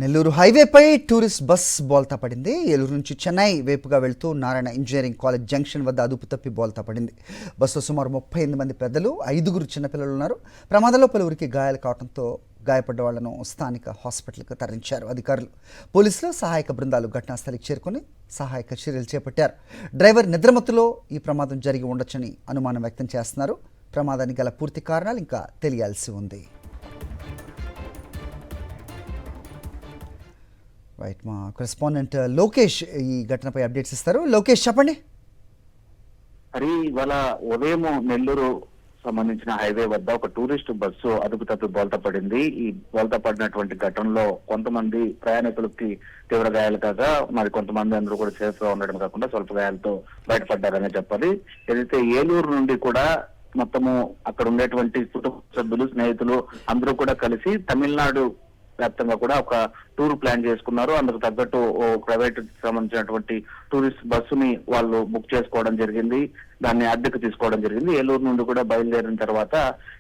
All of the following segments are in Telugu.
నెల్లూరు హైవేపై టూరిస్ట్ బస్ బోల్తా పడింది. ఏలూరు నుంచి చెన్నై వైపుగా వెళ్తూ నారాయణ ఇంజనీరింగ్ కాలేజ్ జంక్షన్ వద్ద అదుపు తప్పి బోల్తా పడింది. బస్సులో సుమారు 38 మంది పెద్దలు, 5 చిన్నపిల్లలు ఉన్నారు. ప్రమాదంలో పలువురికి గాయాలు కావడంతో గాయపడ్డ వాళ్లను స్థానిక హాస్పిటల్కి తరలించారు అధికారులు. పోలీసులు సహాయక బృందాలు ఘటనాస్థలికి చేరుకుని సహాయక చర్యలు చేపట్టారు. డ్రైవర్ నిద్రమత్తులో ఈ ప్రమాదం జరిగి ఉండొచ్చని అనుమానం వ్యక్తం చేస్తున్నారు. ప్రమాదానికి గల పూర్తి కారణాలు ఇంకా తెలియాల్సి ఉంది. రైట్, మా కరెస్పాండెంట్ లోకేష్ ఈ ఘటనపై అప్డేట్స్ ఇస్తారు. లోకేష్, చెప్పండి. మరి ఇవాళ ఉదయం నెల్లూరు సంబంధించిన హైవే వద్ద ఒక టూరిస్ట్ బస్సు అదుపు తప్పి బోల్తా పడింది. ఈ బోల్తా పడినటువంటి ఘటనలో కొంతమంది ప్రయాణికులకి తీవ్ర గాయాలు కాగా మరి కొంతమంది అందరూ కూడా సేఫ్ గా ఉండడం కాకుండా స్వల్ప గాయాలతో బయటపడ్డారనే చెప్పాలి. ఏదైతే ఏలూరు నుండి కూడా మొత్తము అక్కడ ఉండేటువంటి కుటుంబ సభ్యులు, స్నేహితులు అందరూ కూడా కలిసి తమిళనాడు వ్యాప్తంగా కూడా ఒక టూర్ ప్లాన్ చేసుకున్నారు. అందుకు తగ్గట్టు ఓ ప్రైవేట్ సంబంధించినటువంటి టూరిస్ట్ బస్సుని వాళ్ళు బుక్ చేసుకోవడం జరిగింది. దాన్ని అద్దెకు తీసుకోవడం జరిగింది. ఏలూరు నుండి కూడా బయలుదేరిన తర్వాత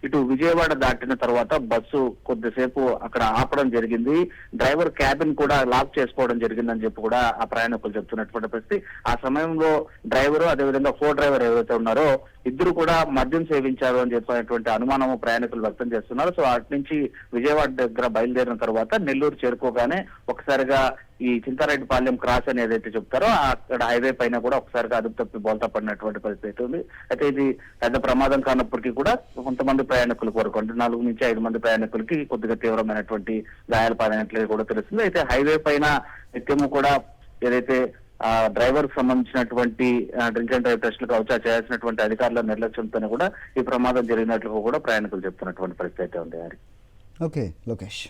ఇటు విజయవాడ దాటిన తర్వాత బస్సు కొద్దిసేపు అక్కడ ఆపడం జరిగింది. డ్రైవర్ క్యాబిన్ కూడా లాక్ చేసుకోవడం జరిగిందని చెప్పి కూడా ఆ ప్రయాణికులు చెప్తున్నటువంటి పరిస్థితి. ఆ సమయంలో డ్రైవరు, అదేవిధంగా కో డ్రైవర్ ఎవరైతే ఉన్నారో ఇద్దరు కూడా మద్యం సేవించారు అని చెప్పినటువంటి అనుమానము ప్రయాణికులు వ్యక్తం చేస్తున్నారు. సో అటు నుంచి విజయవాడ దగ్గర బయలుదేరిన తర్వాత నెల్లూరు చేరుకోగానే ఒకసారిగా ఈ చింతారెడ్డిపాలెం క్రాస్ అని ఏదైతే చెప్తారో అక్కడ హైవే పైన కూడా ఒకసారిగా అదుపు తప్పి బోల్తా పడినటువంటి పరిస్థితి ఉంది. అయితే ఇది పెద్ద ప్రమాదం కానప్పటికీ కూడా కొంతమంది ప్రయాణికులకు వరకు అంటే 4 నుంచి 5 మంది ప్రయాణికులకి కొద్దిగా తీవ్రమైనటువంటి గాయాలు పడినట్లు కూడా తెలుస్తుంది. అయితే హైవే పైన నిత్యము కూడా ఏదైతే డ్రైవర్ కి సంబంధించినటువంటి డ్రింక్ అండ్ డ్రైవ్ టెస్టులు కావచ్చు చేయాల్సినటువంటి అధికారుల నిర్లక్ష్యంతో కూడా ఈ ప్రమాదం జరిగినట్లు కూడా ప్రయాణికులు చెప్తున్నటువంటి పరిస్థితి అయితే ఉంది. ఓకే లోకేష్.